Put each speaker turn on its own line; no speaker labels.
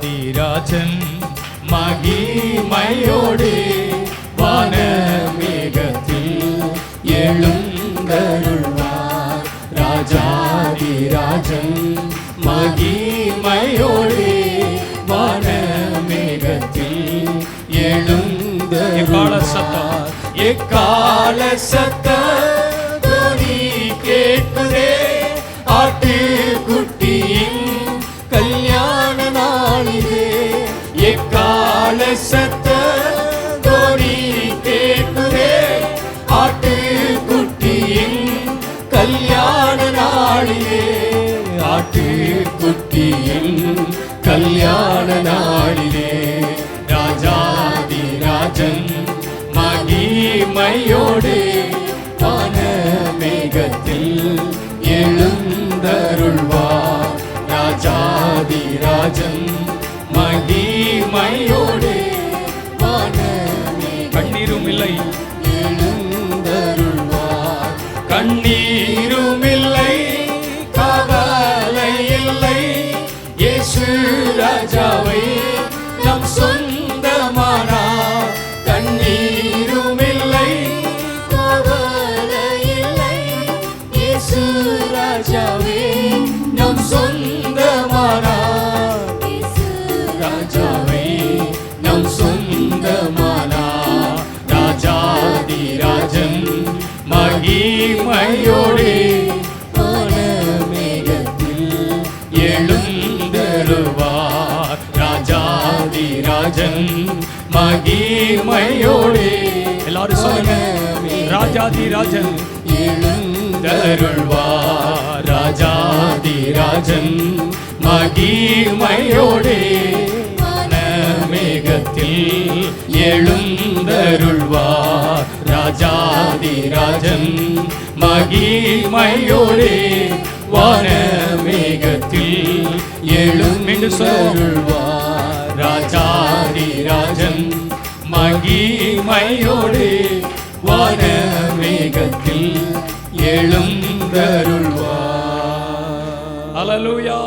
ராஜாதிராஜன் மகிமையோடு வானமேகத்தில் எழுந்தருள்வார். ராஜாதிராஜன் மகிமையோடு வானமேகத்தில் எழுந்தருள்வார். எக்கால சத்தம் துதி கேட்குதே, ஆட்டுக்குட்டியின் கல்யாண நாளிலே. எக்கால சத்தம் துதி கேட்குதே, ஆட்டுக்குட்டியின் கல்யாண நாளிலே. ஆட்டுக்குட்டியின் கல்யாண நாளிலே ராஜாதிராஜன் மகிமையோடு வானமேகத்தில் எழுந்தருள்வார். ராஜாதிராஜன் மகிமையோடு வானமேகத்தில் கண்ணீரும் இல்லை எழுந்தருள்வார். கண்ணீரும் இல்லை, கவலை இல்லை, இயேசு ராஜாவை நம் சொந்தமானார். கண்ணீரும் இல்லை, கவலை இல்லை, இயேசு ராஜாவே நம் சொந்தமானார். ராஜாவை நம் சொந்தமானார். ராஜாதிராஜன் மகிமையோடு வானமேகத்தில் எழுந்தருள்வார். ராஜாதிராஜன் மகிமையோடு எல்லாரும் சொல்லுங்க, ராஜாதிராஜன் எழுந்தருள்வார். ராஜாதிராஜன் மகிமையோடு வானமேகத்தில் எழுந்தருள்வார். ராஜாதிராஜன் மகிமையோடு வானமேகத்தில் எழுந்தருள்வார். ராஜாதிராஜன் மகிமையோடு வானமேகத்தில் எழுந்தருள்வார். அல்லேலூயா.